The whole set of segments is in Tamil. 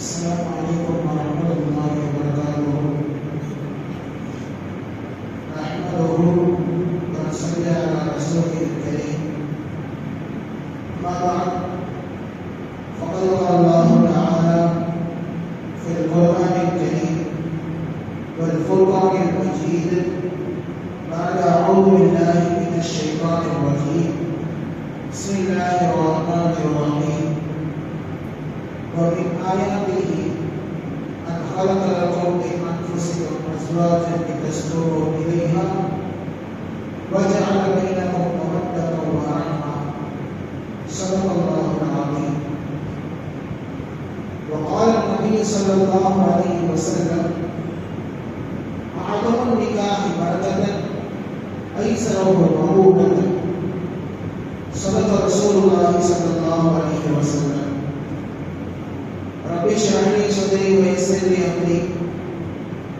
السلام عليكم ورحمة الله وبركاته. نحمده ونصلي على رسوله الكريم. أما بعد فقد قال الله تعالى في القرآن الكريم والفرقان المجيد بعد أعوذ بالله من الشيطان الرجيم. بسم الله الرحمن الرحيم. ومن آياته أن خلق لكم من أنفسكم أزواجا لتسكنوا إليها وجعل بينكم مودة ورحمة. صدق الله العظيم. وقال النبي صلى الله عليه وسلم: أعظم النكاح بركة أيسره موعودة. صدق رسول الله صلى الله عليه وسلم. رب اشرح لي صدري ويسر لي امري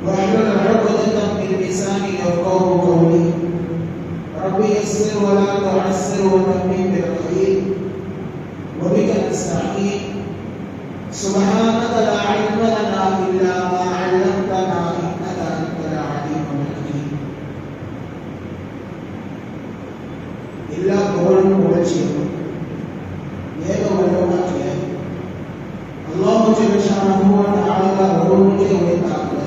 واحلل عقدة من لساني يفقهوا قولي. رب يسر ولا تعسر وتمم بالخير وبك نستعين. سبحانك لا علم لنا الا ما علمتنا انك انت العليم الحكيم. எல்லா புகழும் புகழ்ச்சியும் ஏக வல்லவனாகிய அல்லாஹ் ஜல்லஷானஹு வ தஆலா ஒருவனுக்கே உரித்தானது.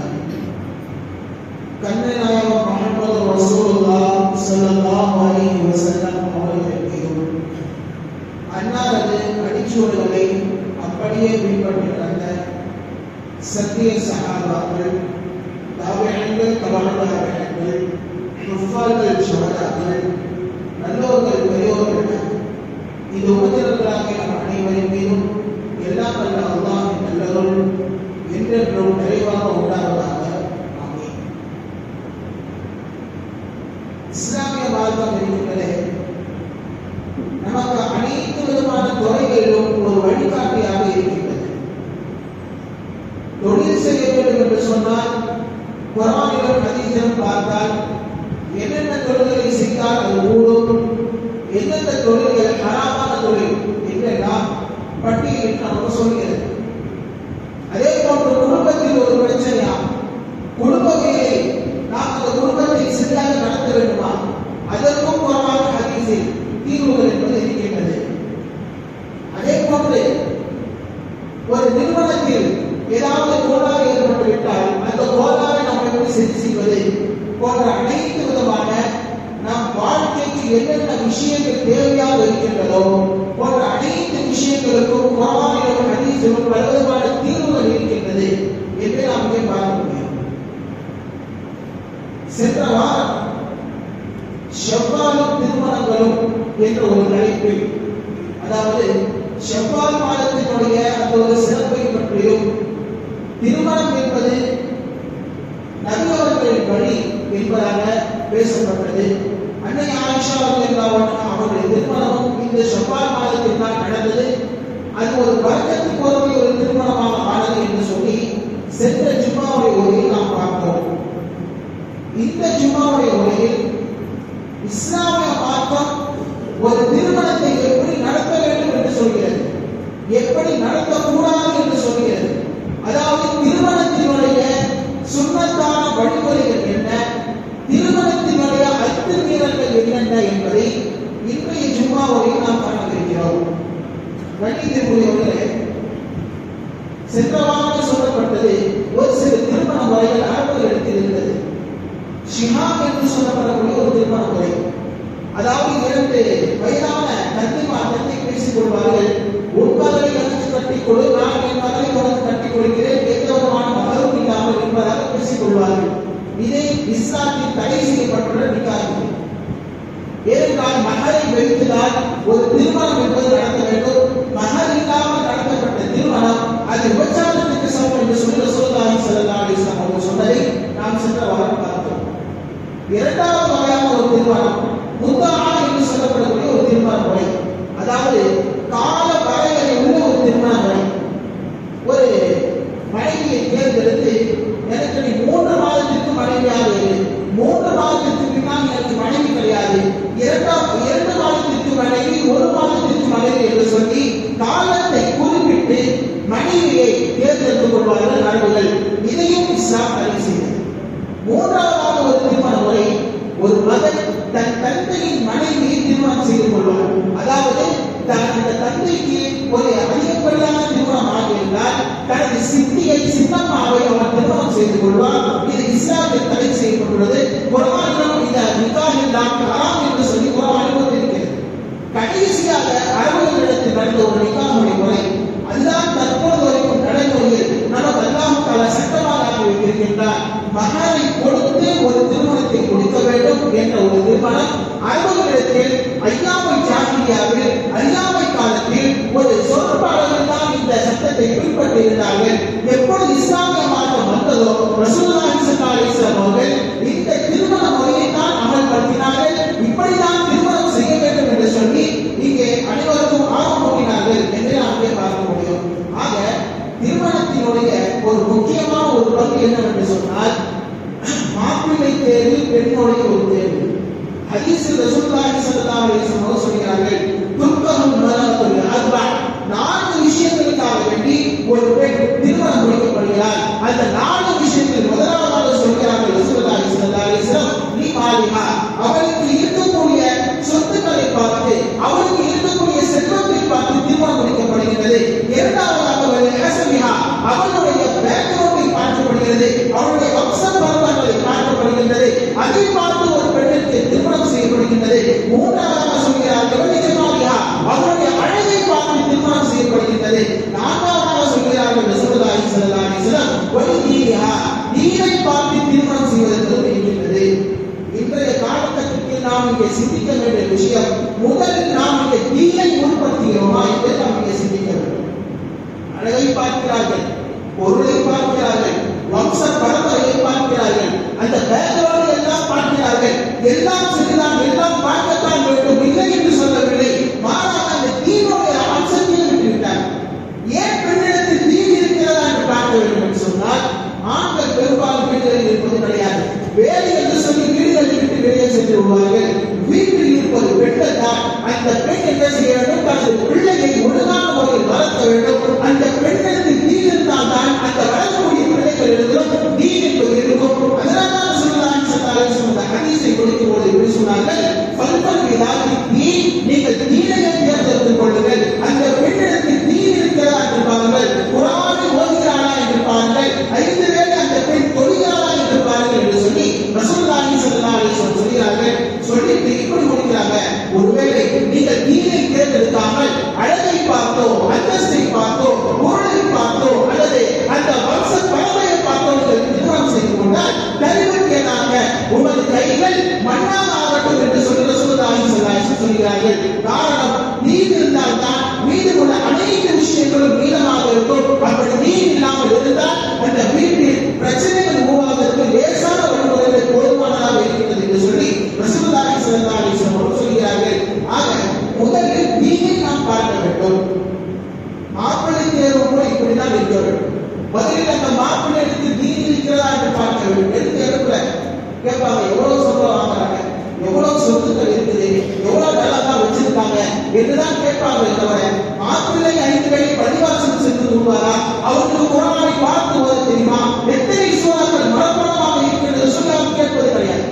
கண்மணிநாயகம் முஹம்மது ரசூலுல்லாஹ் ஸல்லல்லாஹு அலைஹி வஸல்லம் அவர்கள் மீதும் அன்னாரது அடிச்சுவடுகளை அப்படியே பின்பற்றி நடந்த சத்திய சஹாபாக்கள், தாபிஈன்கள், தபஅ தாபிஈன்கள், குஃபார்கள், ஷுஹதாக்கள், நல்லோர்கள், பெரியோர்கள், இது உபதேசங்களாகிய நம் அனைவரின் மீதும் எல்லாம் வல்ல அல்லாஹ்வின் நல்லருள் என்றென்றும் நிறைவாக உண்டாவதாக. ஆமீன். இஸ்லாமிய மார்க்கம் இருக்கின்றதே நமக்கு அனைத்து விதமான துறைகளிலும் ஒரு வழிகாட்டியாக இருக்கின்றது. தொழில் செய்ய வேண்டும் என்று சொன்னால் குர்ஆனிலும் ஹதீஸிலும் பார்த்தால் என்னென்ன தொழில்களை செய்தால் அது கூடும், எந்தெந்த தொழில்கள் ஹராமான தொழில் என்றெல்லாம் பட்டியலில் நமக்கு சொல்கிறது. அதே போன்று குடும்பத்தில் ஒரு பிரச்சனையா, குடும்பத்திலே நாம் அந்த குடும்பத்தை சரியாக நடத்த வேண்டுமா, அதற்கும் குர்ஆன் ஹதீஸில் தீர்வுகள் என்பது இருக்கின்றது. அதே போன்று ஒரு நிறுவனத்தில் ஏதாவது கோளாறு ஏற்பட்டுவிட்டால் அந்த கோளாறை நாம் எப்படி சரி செய்வது போன்ற அனைத்து விதமான நம் வாழ்க்கைக்கு என்னென்ன விஷயங்கள் தேவையாக இருக்கின்றதோ போன்ற அனைத்து விஷயங்களுக்கும் குர்ஆனிலும் ஹதீஸிலும் பலவிதமான தீர்வுகள் இருக்கின்றது என்று நாம் இங்கே பார்க்க முடியும். சென்ற வாரம் ஷவ்வாலும் திருமணங்களும் என்ற ஒரு தலைப்பில், அதாவது ஷவ்வால் மாதத்தினுடைய அந்த ஒரு சிறப்பை பற்றியும், திருமணம் என்பது நபி அவர்களின் வழி என்பதாக பேசப்பட்டது. அன்னை ஆயிஷா ரலியல்லாஹு அன்ஹா அவருடைய திருமணமும் இந்த ஷவ்வால் மாதத்தில் தான் நடந்தது. அது ஒரு பரக்கத்துக்கு ஒரு திருமணமாக ஆனது என்று சொல்லி சென்ற ஜும்மாவுடைய உரையில் நாம் பார்த்தோம். இந்த ஜும்மாவுடைய உரையில் இஸ்லாமிய மார்க்கம் ஒரு திருமணத்தை எப்படி நடத்த வேண்டும் என்று சொல்கிறது, எப்படி நடத்தக்கூடாது என்று சொல்கிறது. அதாவது திருமணத்தினுடைய சுன்னத்தான வழிமுறைகள் என்ன, திருமணத்தினுடைய அத்துமீறல்கள் என்னென்ன என்பதை இன்றைய ஜும்மாவில் நாம் காணவிருக்கிறோம். கண்ணியத்திற்குரியவர்களே, சென்ற வாரம் சொல்லப்பட்டது ஒரு சில திருமண முறைகள் அரபு இடத்தில் இருந்தது. ஷிஹாப் என்று சொல்லப்படக்கூடிய ஒரு திருமண முறை, அதாவது இரண்டு வயதான தந்தை பேசிக் கொள்வார்கள். உன் மகளை எனக்கு கட்டிக் கொடு, நான் என் மகளை உனக்கு கட்டிக் கொடுக்கிறேன், எந்த விதமான மகளும் இல்லாமல் என்பதாக பேசிக் கொள்வார்கள். இதை இஸ்லாத்தில் தடை செய்யப்பட்டுள்ள நிக்காஹ். ஏனென்றால் மகரை வைத்துதான் ஒரு திருமணம் என்பது நடத்த வேண்டும். மகர் இல்லாமல் நடத்தப்பட்ட திருமணம் அது விபச்சாரத்துக்கு சமம் என்று சொல்லி ரசூலுல்லாஹி ஸல்லல்லாஹு அலைஹி வஸல்லம் அவர்கள் சொன்னதை நாம் சென்ற வாரம் பார்த்தோம். இரண்டாவது வகையான ஒரு திருமணம் முத்தாஆ என்று சொல்லப்படக்கூடிய ஒரு திருமண முறை, அதாவது கால வரையறை உள்ள ஒரு திருமண முறை. ஒரு மனைவியை தேர்ந்தெடுத்து எனக்கு நீ 3 மாதத்திற்கு மனைவியாக இரு, 3 மாதத்திற்கு பின்னால் எனக்கு மனைவி கிடையாது, 2 மாதத்திற்கு மனைவி, 1 மாதத்திற்கு மனைவி என்று சொல்லி காலத்தை குறிப்பிட்டு மனைவியை தேர்ந்தெடுத்துக் கொள்வார்கள் அரபுகள். இதையும் இஸ்லாம் தடை செய்தது. மூன்றாவதாக ஒரு திருமண முறை, ஒரு மகன் தன் தந்தையின் மனைவியை திருமணம் செய்து கொள்வார். அதாவது அந்த தந்தைக்கு ஒரு அதிகப்படியான திருமணம் ஆகியிருந்தால் தனது சித்தியை சின்னம்மாவை அவர் திருமணம் செய்து கொள்வார். இது இஸ்லாமில் தடை செய்யப்பட்டுள்ளது. குர்ஆனிலும் இந்த நிக்காஹ் ஹராம் என்று சொல்லி குர்ஆன் அனுமதிக்கிறது. கடைசியாக அரபுகளிடத்தில் நடந்த ஒரு நிக்காஹ் முறை, அதுதான் தற்போது வரைக்கும் நடைமுறையில் நமக்கு அல்லாஹ் தஆலா சட்டமாக ஆக்கி வைத்திருக்கின்றார். மகனை கொடுத்து ஒரு திருமணத்தை கொடுக்க வேண்டும் என்ற ஒரு திருமணம் அரபுகளிடத்தில் ஐயாமை ஜாஹிலியாவில் அறியாமை காலத்தில் ஒரு சொற்பாளர்கள் தான் இந்த சட்டத்தை பின்பற்றி இருந்தார்கள். எப்பொழுது இஸ்லாமிய மார்க்கம் வந்ததோ ரசூலுல்லாஹி ஸல்லல்லாஹு அலைஹி வஸல்லம் அவர்கள் இந்த திருமண முறையை தான் அமல்படுத்தினார்கள். இப்படிதான் திருமணம் செய்ய வேண்டும் என்று சொல்லி இங்கே அனைவருக்கும் ஆர்வமூட்டினார்கள் என்று நாம் பார்க்க முடியும். ஆக திருமணத்தினுடைய ஒரு முக்கியமான ஒரு பங்கு என்னவென்று சொன்னால் மாப்பிள்ளை தேர்வு பெண்ணுடைய ஒரு தேர்வு. ஹதீஸில் ரசூலுல்லாஹி ஸல்லல்லாஹு அலைஹி வஸல்லம் சொல்கிறார்கள், துர்கஹுல் மரஅத்துல் அர்பா, 4 விஷயங்களுக்காக வேண்டி ஒரு பெண் திருமணம் முடிக்கப்படுகிறார். அந்த 4 விஷயத்தில் முதலாவதாக சொல்கிறார்கள் ரசூலுல்லாஹி ஸல்லல்லாஹு அலைஹி வஸல்லம், நீ மாலிஹா, அவளுக்கு இருக்கக்கூடிய சொத்துக்களை பார்த்து அவளுக்கு இருக்கக்கூடிய செல்வத்தை பார்த்து திருமணம் முடிக்கப்படுகிறது. இரண்டாவதாக அவளுடைய பேக்ரவுண்டை பார்க்கப்படுகிறது, அவளுடைய வம்ச பரம்பரைகளை பார்க்கப்படுகின்றது, அதை பார்த்து ஒரு பெண்ணுக்கு திருமணம் செய்யப்படுகின்றது. மூன்றாவதாக சொல்கிறார்கள் அவருடைய அழகை பார்த்து திருமணம் செய்யப்படுகின்றது. நான்காவதாக சொல்கிறார்கள் ரசூலுல்லாஹி ஸல்லல்லாஹு அலைஹி வஸல்லம் தீனை பார்த்து திருமணம் செய்வதற்கு இருக்கின்றது. இன்றைய காலகட்டத்தில் நாம் இங்கே சிந்திக்க வேண்டிய விஷயம், முதலில் நாம் இங்கே தீனை உட்படுத்துகிறோமா என்று நாம் இங்கே சிந்திக்க வேண்டும். அழகை பார்க்கிறார்கள், பொருளை பார்க்கிறார்கள், வம்ச பரம்பரையை பார்க்கிறார்கள், அந்த பேக்ரவுண்ட் எல்லாம் பார்க்கிறார்கள். எல்லாம் சரிதான், எல்லாம் பார்க்கத்தான் வேண்டும், இல்லை என்று சொல்லவில்லை. மாறாக அந்த தீனுடைய அம்சத்தையும் விட்டுவிட்டார். ஏன் பெண்ணிடத்தில் தீ இருக்கிறதா என்று பார்க்க வேண்டும் என்று சொன்னால், ஆண்கள் பெரும்பாலும் வீடுகளில் இருப்பது கிடையாது. வேலை என்று சொல்லி வீடுகளை விட்டு வெளியே சென்று விடுவார்கள். வீட்டில் இருப்பது பெண்கள் தான். அந்த பெண் என்ன செய்ய வேண்டும்? தனது பிள்ளையை ஒழுங்கான முறையில் வளர்க்க வேண்டும். அந்த பெண்ணிடத்தில் தீ இருந்தால் தான் அந்த வளரக்கூடிய பிள்ளைகள் எழுதும் தீ என்பது இருக்கும். அதனால்தான் ஹதீஸை கொடுக்கும் போது எப்படி சொன்னார்கள், நீங்கள் தீனையை தேர்ந்தெடுத்துக் கொள்ளுங்கள். அந்த பெண்ணிடத்தில் தீ இருக்கிறதா என்று பாருங்கள், குர்ஆனை ஓதுகிறாளா என்று பாருங்கள், 5 வேளை அந்த பெண் தொழுகிறாளா என்று பாருங்கள் என்று சொல்லி ரசூலுல்லாஹி ஸல்லல்லாஹு அலைஹி வஸல்லம் சொல்கிறார்கள். சொல்லிட்டு இப்படி முடிக்கிறாங்க, ஒருவேளை நீங்கள் தீனை தேர்ந்தெடுக்காமல் அழகை பார்த்தோ, அந்தஸ்தை பார்த்தோ, பொருளை பார்த்தோ, அல்லது அந்த வம்ச பரம்பரையை பார்த்தோ திருமணம் செய்து கொண்டால் தருவதற்கேதாக உமது கைகள் மண்ணாக ஆகட்டும் என்று சொல்லி ரசூலுல்லாஹி ஸல்லல்லாஹு அலைஹி வஸல்லம் சொல்கிறார்கள். காரணம், நீர் இருந்தால் தான் மீது உள்ள அனைத்து விஷயங்களும் மீதமாக இருக்கும். அப்படி நீர் இல்லாமல் இருந்தால் அந்த வீட்டில் பிரச்சனைகள் உருவாவதற்கு லேசான வழிமுறைகள் போதுமானதாக இருக்கிறது என்று சொல்லி ரசூலுல்லாஹி ஸல்லல்லாஹு அலைஹி வஸல்லம் சொல்கிறார்கள். ஆக முதலில் தீனை நாம் பார்க்க வேண்டும். மாப்பிள்ளை தேர்வு கூட இப்படிதான் இருக்க வேண்டும். முதலில் அந்த மாப்பிள்ளை எடுத்து தீன் இருக்கிறதா என்று பார்க்க வேண்டும். எடுத்து எடுக்கல கேட்பாங்க, எவ்வளவு சம்பளம் வாங்குறாங்க, எவ்வளவு சொத்துக்கள் இருக்குது, எவ்வளவு நல்லா வச்சிருக்காங்க என்றுதான் கேட்பாங்க. தவிர மாப்பிள்ளை 5 வேளை பள்ளிவாசல் சென்று தூங்குவாரா, அவருக்கு குர்ஆனை பார்த்து ஓத தெரியுமா, எத்தனை சூறாக்கள் மனப்பாடமாக இருக்கிறது சொல்லி அவர் கேட்பது கிடையாது.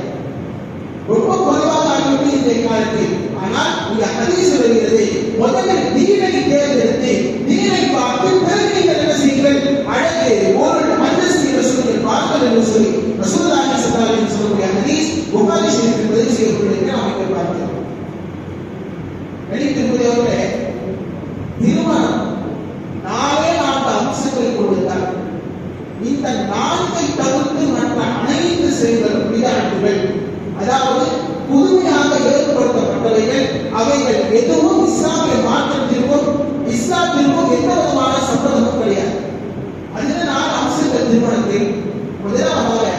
ரொம்ப குறைவாக ஆகிவிட்டு இந்த காலத்தில். ஆனால் இந்த ஹதீஸ் வருகிறது, முதலில் தீனை தேர்ந்தெடுத்து தீனை பார்த்து பிறகு நீங்கள் என்ன செய்யுங்கள், அழகு, பொருள், அந்தஸ்து என்று சொல்லி பார்க்க என்று சொல்லி ரசூலுல்லாஹி ஸல்லல்லாஹு அலைஹி வஸல்லம் ஹதீஸ் புகாரி ஷரீஃபில் பதிவு செய்யப்பட்டிருக்கிறது. நாம் இங்கே பார்க்கிறோம். வெளியிட்டிருப்பதே திருமணம் 4 அம்சங்களை கொண்டிருந்தார். இந்த 4ஐ தவிர்த்து மற்ற அனைத்து செயல்களும் விதானங்கள், அதாவது புதுமையாக ஏற்படுத்தப்பட்டவைகள், அவைகள் எதுவும் இஸ்லாமிய மாற்றத்திற்கும் இஸ்லாத்திற்கும் எந்த விதமான சம்பந்தமும் கிடையாது. அதில் 4 அம்சங்கள் திருமணத்தில். முதலாவதாக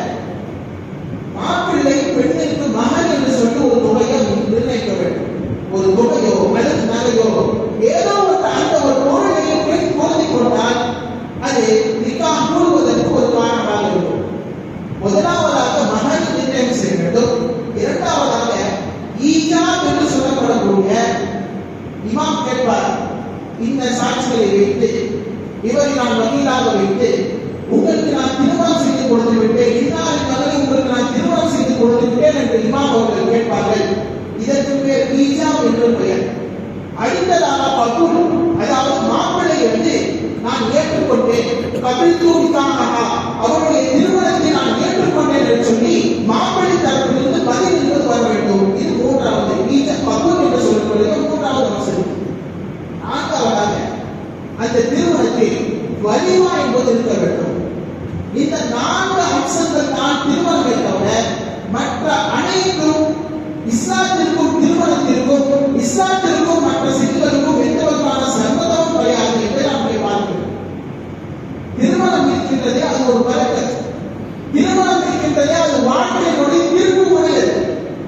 மாப்பிள்ளை பெண்ணிற்கு மகன் என்று சொல்லி ஒரு தொகையை நிர்ணயிக்க வேண்டும். ஒரு தொகையோ அல்லது நகையோ ஏதோ அந்த ஒரு பொருளை பெண் பொருந்தி கொண்டால் அது நிக்காஹ் கூறுவதற்கு ஒரு காரணமாக இருக்கும். முதலாவதாக மகன் நிர்ணயம் செய்ய வேண்டும். இரண்டாவதாக ஈஜாப் என்று சொல்லப்படக்கூடிய இமாம் கேட்பார், இந்த சாட்சிகளை வைத்து இவரை நான் வக்கீலாக வைத்து உங்களுக்கு நான் திருமணம் செய்து கொடுத்து விட்டேன், இன்னாரின் மகனை உங்களுக்கு நான் திருமணம் செய்து கொடுத்து விட்டேன் என்று இமாம் அவர்கள் கேட்பார்கள். இதற்கு பேர் ஈஜாப் என்று பெயர். அடுத்ததாக கபூல், அதாவது மாப்பிள்ளை வந்து நான் ஏற்றுக்கொண்டேன், அவருடைய திருமணத்தை நான் ஏற்றுக்கொண்டேன் என்று சொல்லி மாப்பிள்ளை தரப்பிலிருந்து பதில் என்பது வர வேண்டும். இது மூன்றாவது கபூல் என்று சொல்லப்படுகிற மூன்றாவது அம்சம். நான்காவதாக அந்த திருமணத்தில் வலிமா என்பது இருக்க வேண்டும். இந்த 4 அம்சங்கள் தான் திருமணத்தை தவிர மற்ற அனைத்தும் இஸ்லாத்திற்கும் திருமணத்திற்கும் இஸ்லாத்திற்கும் மற்ற சிறுகளுக்கும் எந்த விதமான சம்மதமும் கிடையாது என்று நாம் பார்க்கிறோம். திருமணம் இருக்கின்றதே அது ஒரு பரக்கத். திருமணம் இருக்கின்றதே அது வாழ்க்கையினுடைய திருப்பு முறையது.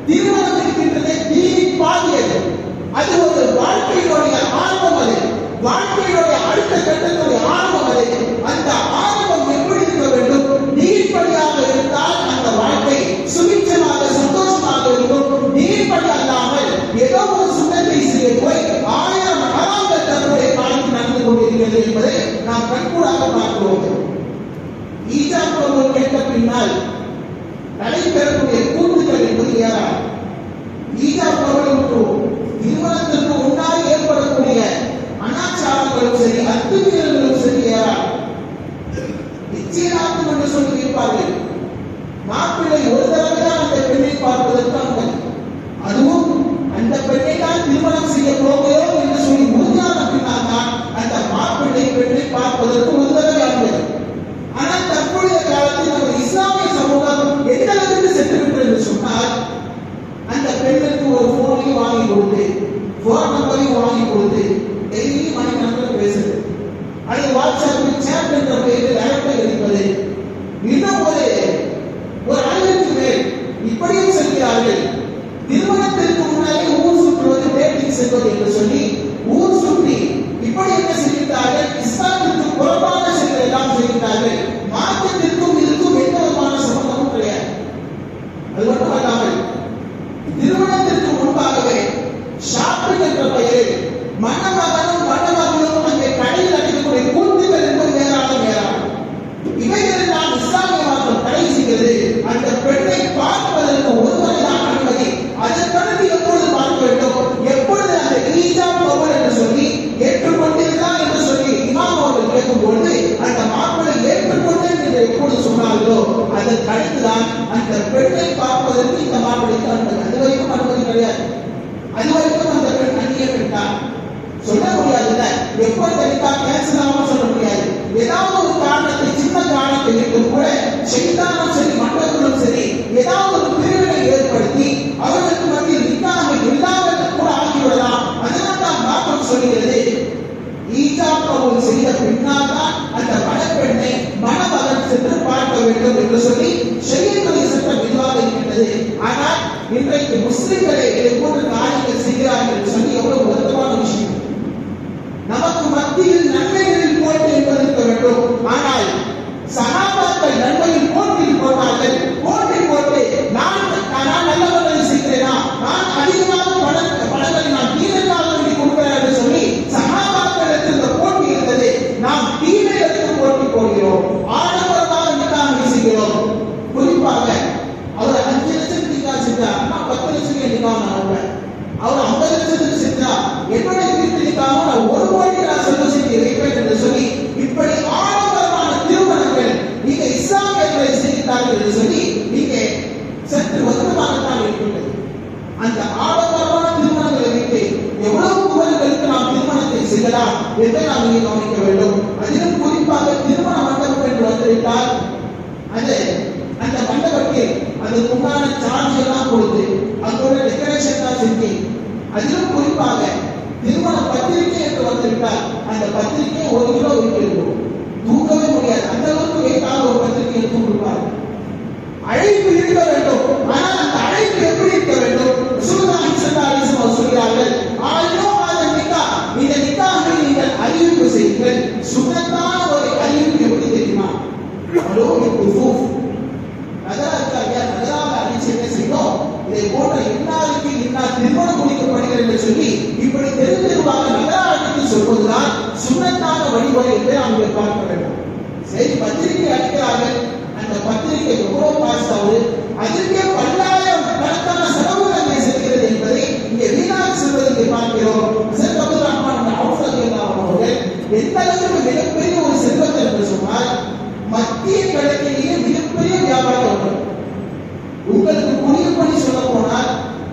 திருமணம் இருக்கின்றதே தீனின் பாதியது. அது ஒரு வாழ்க்கையினுடைய ஆரம்பம். அது வாழ்க்கையினுடைய அடுத்த கட்டத்துடைய ஆரம்பம். அது அந்த ஆரம்பம் எப்படி இருக்க வேண்டும்? நீர்படியாக இருந்தால் அந்த வாழ்க்கை சுபிட்சமாக சந்தோஷமாக இருக்கும். நீர்படி அல்லாமல் ஏதோ ஒரு சுண்ணத்தை செய்ய போய் 1000 ஹராம்கள் தன்னுடைய காலத்தில் நடந்து கொண்டிருக்கிறது என்பதை நாம் கண்கூடாக பார்க்கிறோம். ஈஜாப் கபூல் கேட்ட பின்னால் நடைபெறக்கூடிய கூட்டுகள் என்பது ஏராளம். ஈஜாப் கபூல் திருமணத்திற்கு முன்னால் ஏற்படக்கூடிய அனாச்சாரங்களும் சரி, அத்துமீறல்களும் சரி ஏராளம். நிச்சயதார்த்தம் என்று சொல்லி கேட்பார்கள். மாப்பிள்ளை ஒரு தடவை தான் அந்த பெண்ணை பார்ப்பதற்கு அனுமதி. அதுவும் அந்த பெண்ணை தான் திருமணம் செய்ய போகிறோம் என்று சொல்லி உறுதியான பின்னால் தான் அந்த மாப்பிள்ளை பெண்ணை பார்ப்பதற்கு ஒரு தடவை அனுமதி. ஆனால் தற்போதைய காலத்தில் நம்ம இஸ்லாமிய சமூகம் எந்த அளவுக்கு சென்று விட்டது என்று சொன்னால், அந்த பெண்ணுக்கு ஒரு போனையும் வாங்கி கொடுத்து, போன் நம்பரையும் வாங்கி கொடுத்து டெய்லி மணிக்கணக்கில் பேசுது. அது வாட்ஸ்அப்பில் சேட் என்ற பெயரில் அழைப்பை அளிப்பது. இன்னும் ஒரு அளவிற்கு மேல் இப்படியும் செல்கிறார்கள். திருமணத்திற்கு முன்னாலே ஊர் சுற்றுவது, டேட்டிங் செல்வது என்று சொல்லி ஊர் சுற்றி இப்படி என்ன செய்கிறார்கள்? இஸ்லாமிற்கு புறம்பான செயல்கள் எல்லாம் செய்கிறார்கள். மார்க்கத்திற்கும் இதுக்கும் எந்த விதமான சம்பந்தமும் கிடையாது. அது மட்டுமல்லாமல் திருமணத்திற்கு முன்பாகவே ஷாப்பிங் என்ற பெயரில் மணமகனும் மணமகளும் அங்கே கடையில் அடைக்கக்கூடிய கூட்டுகள் என்பது ஏராளம். இவைகளை நாம் இஸ்லாமிய மார்க்கம் தடை செய்கிறது. அந்த பெண்ணை பார்ப்பதற்கு ஒருவரை தான் அனுமதி. அதற்கடுத்து எப்பொழுது பார்க்க வேண்டும்? எப்பொழுது அந்த ஈஜாப் கபூல் என்று சொல்லி ஏற்றுக்கொண்டிருந்தார் என்று சொல்லி இமாம் அவர்கள் கேட்கும்போது அந்த மாப்பிள்ளை ஏற்றுக்கொண்டேன் என்று எப்பொழுது சொன்னார்களோ அதற்கு அடுத்துதான் அந்த பெண்ணை பார்ப்பதற்கு இந்த மாப்பிள்ளைக்கு அனுமதி. அது வரைக்கும் அனுமதி கிடையாது. அது வரைக்கும் அந்த பெண் அந்நியம் விட்டார் சொல்ல முடியாதுல்ல. எப்போ தெரிவித்தா கேன்சல் ஆகாம சொல்ல முடியாது. ஏதாவது ஒரு காரணத்தை, சின்ன காரணத்தை இருக்கும் கூட செய்தாலும் சரி மற்றவர்களும் சரி ஏதாவது ஒரு பிரிவினை ஏற்படுத்தி அவர்களுக்கு மத்தியில் நிக்காக இல்லாமல் கூட ஆகிவிடலாம். அதனால் தான் மாற்றம் சொல்கிறது, ஈஜாப் கபூல் செய்த பின்னால் தான் அந்த மணப்பெண்ணை மணமகன் சென்று பார்க்க வேண்டும் என்று சொல்லி ஷரியத்துடைய சட்டம் இதுவாக இருக்கின்றது. ஆனால் இன்றைக்கு முஸ்லிம்களை போன்ற காரியங்கள் செய்கிறார்கள் என்று சொல்லி எவ்வளவு வருத்தமான விஷயம். நமக்கு மத்தியில் நன்மைகளில் போட்டி என்பது இருக்க வேண்டும். ஆனால் சகாபாக்கள் நன்மையில் போட்டியில் போட்டார்கள். போட்டி போட்டு நான் நல்லவர்களை செய்கிறேனா, நான் அதிகமாக பணங்களை நான் தீமைக்காக வேண்டி கொடுக்கிறேன் என்று சொல்லி சகாபாக்களுக்கு இந்த போட்டி இருந்தது. நாம் தீமை எடுத்து போட்டி போகிறோம், ஆடம்பரமாக நிக்காக செய்கிறோம். குறிப்பாக அவர் 5 லட்சம் நிக்காக செஞ்சார், நான் 10 லட்சம் நிக்காக நான் வருவேன். அவர் 50 லட்சத்துக்கு சென்றா என்னுடைய வீட்டிற்காக நான் 1 கோடி நான் செல்வத்தை வைப்பேன் என்று சொல்லி இப்படி ஆடம்பரமான திருமணங்கள் நீங்க இஸ்லாமியர்களை செய்கிறார்கள் என்று சொல்லி நீங்க சற்று வருத்தமாகத்தான் இருக்கின்றது. அந்த ஆடம்பரமான திருமணங்களை வைத்து எவ்வளவு புகழ்களுக்கு நாம் திருமணத்தை செய்யலாம் என்று நாம் இங்கே கவனிக்க வேண்டும். அதிலும் குறிப்பாக திருமண மண்டபம் என்று வந்துவிட்டால் அந்த மண்டபத்தில் அதுக்கு உண்டான சார்ஜ் எல்லாம் கொடுத்து அங்கோட டெக்கரேஷன் தான் செஞ்சு, அதிலும் குறிப்பாக திருமண பத்திரிகை என்று வந்துவிட்டால் அந்த பத்திரிகை 1 கிலோ இருக்கும், தூக்கவே முடியாது. அந்த அளவுக்கு வைத்தால் ஒரு பத்திரிகை எடுத்து கொடுப்பார்கள். அழைப்பு இருக்க வேண்டும். ஆனால் அந்த அழைப்பு எப்படி இருக்க வேண்டும்? ரசூலுல்லாஹி ஸல்லல்லாஹு அலைஹி வஸல்லம் சொல்கிறார்கள், ஆயினோ அந்த நிக்காஹ், இந்த நிக்காஹை நீங்கள் அறிவிப்பு செய்து அதற்கே பல்லாயிரம் கணக்கான செலவுகள் அங்கே செல்கிறது என்பதை இங்கே வீணாக செல்வதற்கு பார்க்கிறோம். ஹஸரத் அப்துல் ரஹ்மான் அவுஃப் ரலியல்லாஹு அவர்கள் எந்த அளவுக்கு மிகப்பெரிய ஒரு செல்வந்தர் என்று சொன்னால் மத்திய கிழக்கிலேயே மிகப்பெரிய வியாபாரம் அவர்கள். உங்களுக்கு புரியும்படி சொல்ல போனால்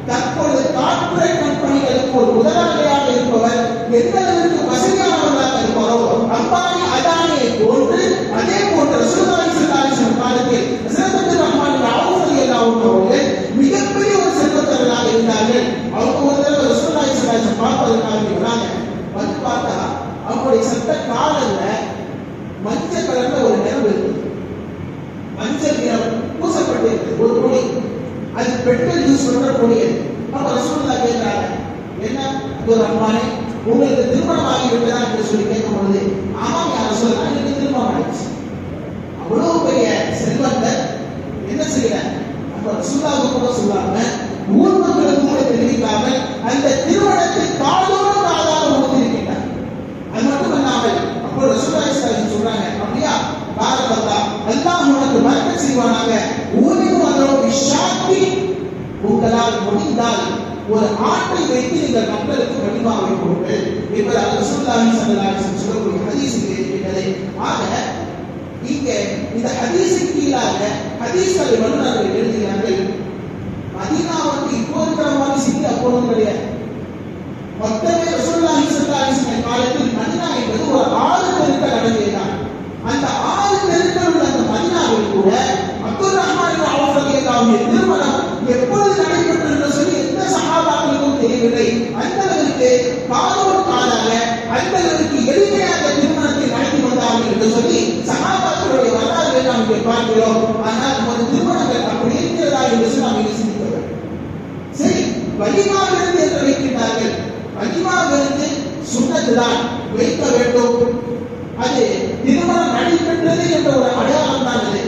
தற்பொழுது கார்ப்பரேட் கம்பெனிகளுக்கு ஒரு முதலாளியாக இருப்பவர் எந்த அளவுக்கு வசதியானவர்களாக இருப்பாரோ அம்பானி அதானியை போன்று அதே போன்ற ரசூலுல்லாஹி ஸல்லல்லாஹு அலைஹி வஸல்லம் காலத்தில் ஹஸரத் அப்துல் ரஹ்மான் அவுஃப் ரலியல்லாஹு அவர்கள் மிகப்பெரிய ஒரு செல்வந்தர்களாக இருந்தார்கள். அவங்க ஒரு தடவை ரசூலுல்லாஹி ஸல்லல்லாஹு அலைஹி வஸல்லம் பார்ப்பதற்காக வராங்க. வந்து பார்த்தா அவங்களுடைய சட்ட காலல்ல மஞ்சள் கலர்ல ஒரு நிறம் இருக்கு. மஞ்சள் நிறம் பூசப்பட்டிருக்கு ஒரு பொடி. அது பெட்ரோல் யூஸ் பண்ற பொடி. அப்ப ரசூலுல்லாஹ் கேட்கிறாங்க, என்ன அப்துல் ரஹ்மானே உங்களுக்கு திருமணம் ஆகிவிட்டதா என்று சொல்லி கேட்கும் பொழுது, ஆமாம் யா ரசூலுல்லாஹ் எனக்கு திருமணம் ஆயிடுச்சு. அவ்வளவு பெரிய செல்வந்தர் என்ன செய்யறார்? அப்ப ரசூலுல்லாஹ் கூட சொல்லாம ஊர் மக்களுக்கு கூட தெரிவிக்காமல் அந்த திருமணத்தை காதோடு காதாக ஊற்றிருக்கிறார். அது மட்டும் இல்லாமல் அப்போ ரசூலுல்லாஹி ஸல்லல்லாஹு அலைஹி வஸல்லம் சொல்றாங்க, அப்படியா பாரக்கல்லாஹ் அல்லாஹ் உனக்கு பரக்கத் செய்வானாக. ஊரின் அதோடு ஷாக்கி உங்களால் முடிந்தால் ஒரு ஆட்டை வைத்து நீங்கள் மக்களுக்கு வழிபாவை கொடுங்கள் என்பது ரசூலுல்லாஹி ஸல்லல்லாஹு அலைஹி வஸல்லம் சொல்லக்கூடிய ஹதீஸில் இருக்கிறது. ஆக இங்கே இந்த ஹதீஸுக்கு கீழாக ஹதீஸ்களை வல்லுநர்கள் எழுதுகிறார்கள், மதீனாவுக்கு இப்போ இருக்கிற மாதிரி சிட்டி அப்போதும் கிடையாது. மொத்தமே ரசூலுல்லாஹி ஸல்லல்லாஹு அலைஹி வஸல்லம் காலத்தில் மதீனா என்பது ஒரு 6 தெருக்கள் அடங்கியதான். அந்த 6 தெருக்கள் உள்ள அந்த மதீனாவில் கூட அப்துல் ரஹ்மான் அவுஃப் ரலியல்லாஹு திருமணம் எப்பொழுது நடைபெற்றது என்று சொல்லி எந்த சஹாபாக்களுக்கும் தெரியவில்லை. அந்த அளவிற்கு காதோடு காதாக அந்த அளவிற்கு எளிமையாக திருமணத்தை நடத்தி வந்தார்கள் என்று சொல்லி சஹாபாக்களுடைய வரலாறுகளை நாம் இங்கே பார்க்கிறோம். ஆனால் நமது திருமணங்கள் அப்படி இருக்கிறதா என்று சொல்லி நாம் இங்கே சிந்திக்க வேண்டும். சரி, வலிமா விருந்து என்று வைக்கின்றார்கள். வலிமா விருந்து சுன்னத்து தான், வைக்க வேண்டும். அது திருமணம் நடைபெற்றது என்ற ஒரு அடையாளம் தான் அது.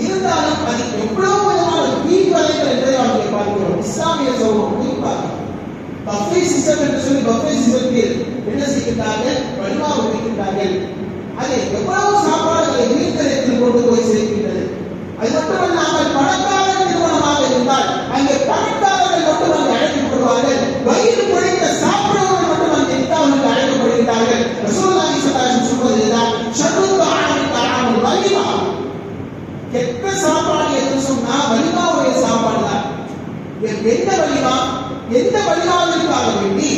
இருந்தாலும் அது எவ்வளவு விதமான வீண்வலைகள் என்பதை நாம் பார்க்கிறோம். இஸ்லாமிய சமூகம் குறிப்பாக பஃபே சிஸ்டம் என்று சொல்லி பஃபே சிஸ்டத்தில் என்ன செய்கின்றார்கள்? வலிமாவை வைக்கின்றார்கள். அது எவ்வளவு சாப்பாடுகளை வீண்கரைத்தில் கொண்டு போய் சேர்க்கின்றது. அது மட்டுமல்லாமல் பணக்கார திருமணமாக இருந்தால் அங்கே பணக்காரர்கள் மட்டும் அங்கே அழைக்கப்படுவார்கள். வயிறு குறைந்த சாப்பிடுவர்கள் மட்டும் அங்கே நிக்காவுக்கு அழைக்கப்படுகிறார்கள். ரசூலுல்லாஹி ஸல்லல்லாஹு அலைஹி வஸல்லம் சொல்வதுதான் ஷர்ருல் ஆமில் தஆமுல் வலிமா. கெட்ட சாப்பாடு என்று சொன்னா வலிமாவுடைய சாப்பாடு தான். எந்த வலிமா? எந்த வலிமாவிற்காக வேண்டி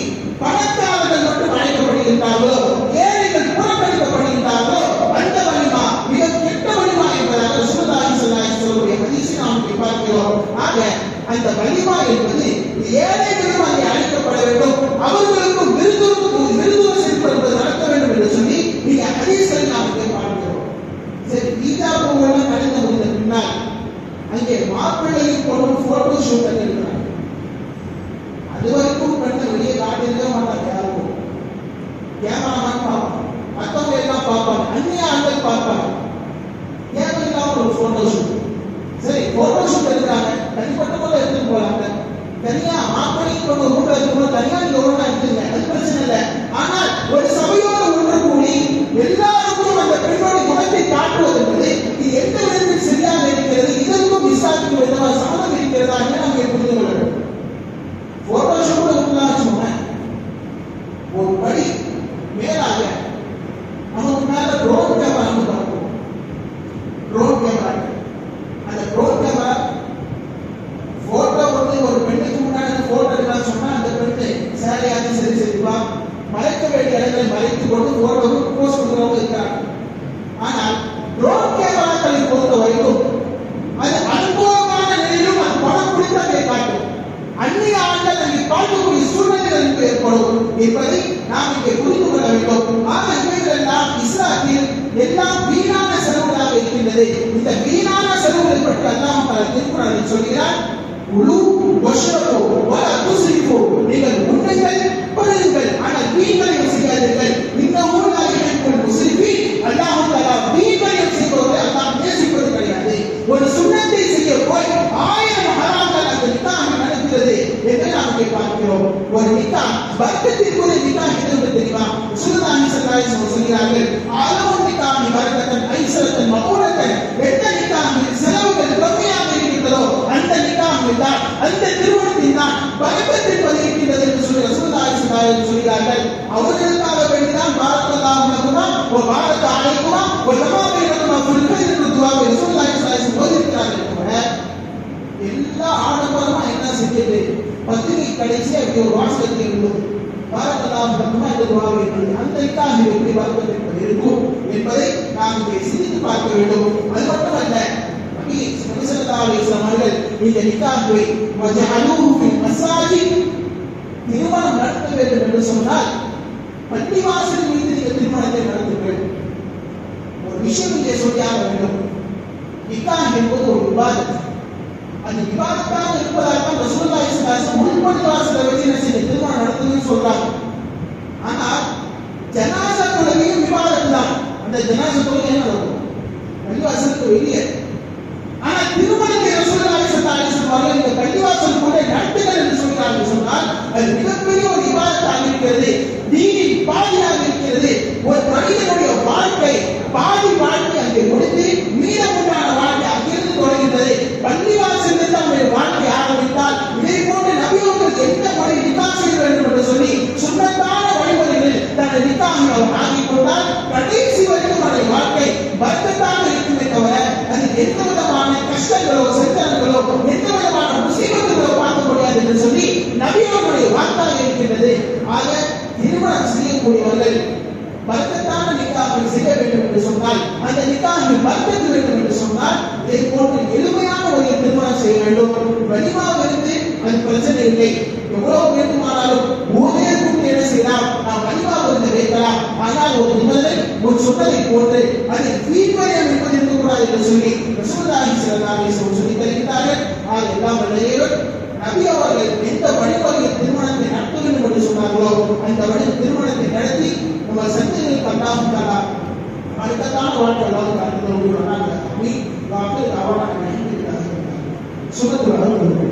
பணக்காரர்கள் மட்டும் அழைக்கப்படுகின்றார்களோ, ஏழைகள் புறக்கணிக்கப்படுகின்றார்களோ அந்த வலிமா மிக கெட்ட வலிமா என்பதாக ரசூலுல்லாஹி ஸல்லல்லாஹு அலைஹி வஸல்லம் ஹதீஸை நாம் பார்க்கிறோம். ஆக அந்த வலிமா என்பது ஏழைகளும் அங்கே அழைக்கப்பட வேண்டும், அவர்களுக்கும் விருதுவ செயல்படுவது நடக்க வேண்டும் என்று சொல்லி நீங்க ஹதீஸ்களை நாம் இங்கே பார்க்கிறோம். சரி, ஈஜாபுகள் நடந்து முடிந்த பின்னால் அங்கே மாப்பிள்ளையும் பொண்ணும் போட்டோ ஷூட் பண்ணிருக்கிறாங்க. அதுவரைக்கும் பெண்ணை வெளியே காட்டிருக்க மாட்டாங்க. யாருக்கும் கேமராமேன் பார்ப்பாங்க, மற்றவங்க எல்லாம் பார்ப்பாங்க, அந்நிய ஆண்கள் பார்ப்பாங்க. தேவையில்லாம ஒரு போட்டோ ஷூட். சரி, போட்டோ ஷூட் எடுக்கிறாங்க, தனிப்பட்ட போல எடுத்துட்டு போறாங்க. தனியா மாப்பிள்ளையும் பொண்ணு ரூம்ல இருக்கும்போது தனியா நீங்க ஒழுங்கா எடுத்துங்க, அது பிரச்சனை இல்லை. ஆனால் ஒரு சபையோடு ஒன்று கூடி எல்லாருக்கும் அந்த பெண்ணோட குணத்தை காட்டுவது என்பது இது எந்த விதத்தில் சரியாக இருக்கிறது, இதற்கும் விசாரிக்கும் விதமாக சம்மதம் இருக்கிறதா என்று நாம் புரிந்து கொள்ள வேண்டும். போட்டோ ஷூட் சொன்னேன் ஒரு படி மேலாக நமக்கு மேல ட்ரோன் கேமரா பார்ப்போம். ட்ரோன் கேமரா, அந்த ட்ரோன் கேமரா போட்டோ வந்து ஒரு பெண்ணுக்கு முன்னாடி போட்டோ எடுக்கலாம் சொன்னா அந்த பெண்ணு சேலையாக சரி செய்வா, மறைக்க வேண்டிய இடங்களை மறைத்துக் கொண்டு போட்டோவுக்கு போஸ்ட் கொடுக்கிறவங்க இருக்கிறாங்க. ஆனால் ட்ரோன் கேமராக்களை பொறுத்த வரைக்கும் அது அனுபவமான நிலையிலும் அது படம் பிடித்ததை காட்டும். அந்நிய ஆண்கள் அங்கே பார்க்கக்கூடிய சூழ்நிலைகள் ஏற்படும் என்பதை நாம் இங்கே புரிந்து கொள்ள வேண்டும். ஆக இவைகளெல்லாம் இஸ்லாத்தில் எல்லாம் வீணான செலவுகளாக இருக்கின்றது. இந்த வீணான செலவுகளை பற்றி அல்லாஹ் திருக்குறானில் சொல்கிறார், உலு வஷ்ரபு வலா துஸ்ரிஃபு, நீங்கள் உண்ணுங்கள் பருகுங்கள், ஆனால் வீண்வலையம் செய்யாதீர்கள். இன்னஹு லா யுஹிப்புல் முஸ்ரிஃபீன், அல்லாஹ் தஆலா வீண்வலையம் செய்பவர்களை அல்லாஹ் நேசிப்பது கிடையாது. ஒரு சுன்னத்தை செய்ய போய் 1000 ஹராம்கள் அந்த நிக்காஹ் நடக்கிறது என்று நாம் இங்கே பார்க்கிறோம். ஒரு நிக்காஹ் பரக்கத்திற்குரிய நிக்காஹ் எது தெரியுமா? ரசூலுல்லாஹி ஸல்லல்லாஹு அலைஹி வஸல்லம் சொல்கிறார்கள், அலமுன் நிக்காஹ் பரக்கத்தன் ஐஸரத்தன் மகூரத்தன். எந்த நிக்காஹ் செலவுகள் கம்மியாக இருக்கிறதோ அவர்களுக்காக வேண்டிதான் பாரத்தல்லாஹு லகுமா வ பாரத அலைக்குமா வ லமா பைனகுமா ஃபில் கைர் என்று துஆவை ரசூலுல்லாஹி ஸல்லல்லாஹு அலைஹி வஸல்லம் ஓதிக்கிறார்கள். எல்லா ஆடம்பரமா என்ன செஞ்சது பத்திரிகை கடைசி அப்படி ஒரு வாசகத்தை உள்ளது பாரத்தல்லாஹு லகுமா என்று துஆவை என்று அந்த நிக்காஹ் எப்படி வரவேற்பது இருக்கும் என்பதை நாம் இங்கே சிந்தித்து பார்க்க வேண்டும். அது மட்டுமல்ல நபி ஸல்லல்லாஹு அலைஹி வஸல்லம் அவர்கள் இந்த நிக்காஹை வஜஅலூஹு ஃபில் மஸாஜித் திருமணம் நடத்த வேண்டும் என்று சொன்னால் பள்ளிவாசல் மீது நீங்கள் திருமணத்தை நடத்துங்கள். ஒரு விஷயம் இங்கே சொல்லியாக வேண்டும். நிக்காஹ் என்பது ஒரு விவாதம். அந்த விவாதத்தாக இருப்பதாக ரசூலுல்லாஹி ஸல்லல்லாஹு அலைஹி வஸல்லம் முன்பள்ளிவாசலை வச்சு என்ன செய்ய திருமணம் நடத்துங்கன்னு சொல்றாங்க. ஆனால் ஜனாஸா தொழுகையும் விவாதம் தான். அந்த ஜனாஸா தொழுகை என்ன நடக்கும் பள்ளிவாசலுக்கு வெளியே. ஆனால் திருமணத்தை ரசூலுல்லாஹி ஸல்லல்லாஹு அலைஹி வஸல்லம் அவர்கள் இந்த பள்ளிவாசல் கூட நடத்துங்கள் என்று சொல்கிறார்கள் சொன்னால் அது மிகப்பெரிய ஒரு விவாதத்தாக இருக்கிறது. தீனின் பாதியாக இருக்கிறது. ஒரு மனிதனுடைய வாழ்க்கை பாதி வாழ்க்கை அங்கே முடித்து மீதமுண்டான வாழ்க்கை அங்கிருந்து தொடங்குகிறது. பள்ளிவாசலில் நம்முடைய வாழ்க்கை ஆரம்பித்தால் இதை போன்று நபியவர்கள் எந்த முறை நிக்காஹ் செய்ய வேண்டும் என்று சொல்லி சுன்னத்தான வழிமுறைகளில் தன்னை நிக்காஹை அவர் ஆக்கிக் கொண்டால் கடைசி வரைக்கும் அவருடைய வாழ்க்கை பர்க்கத்தாக இருக்குமே தவிர அது எந்த விதமான கஷ்டங்களோ சஞ்சலங்களோ எந்த விதமான முசீபத்துகளோ பார்க்க முடியாது என்று சொல்லி நபியவர்களுடைய வார்த்தையாக இருக்கின்றது. ஆக திருமணம் செய்யக்கூடியவர்கள் பர்க்கத்தான நிக்காஹை செய்ய வேண்டும் என்று சொன்னால் அந்த நிக்காஹில் பர்க்கத்து வேண்டும் என்று சொன்னால் இதை போன்று எளிமையான ஒரு திருமணம் செய்ய வேண்டும். வலிமாவிலிருந்து அது பிரச்சனை இல்லை. எவ்வளவு வேண்டுமானாலும் ஒரே கூட்டி என்ன செய்யலாம் நாம் வலிமாவிலிருந்து வைக்கலாம். ஆனால் ஒரு நிபந்தனை ஒரு சொன்னதை போன்று அதில் வீண்வயம் என்பது இருக்கக்கூடாது என்று சொல்லி ரசூலுல்லாஹி ஸல்லல்லாஹு அலைஹி வஸல்லம் சொல்லி தருகிறார்கள். எல்லாம் வல்லையவர் நபி அவர்கள் எந்த வழிமுறையில் திருமணத்தை நடத்த வேண்டும் என்று சொன்னார்களோ அந்த வழி திருமணத்தை நடத்தி நம்ம சந்ததிகளுக்கு அல்லாஹ் தஆலா அடுத்ததான வாழ்க்கை அல்லாஹ் தஆலா கொடுக்கிறார். அமீன். வாக்கு அவரான சுபத்துல்லாஹி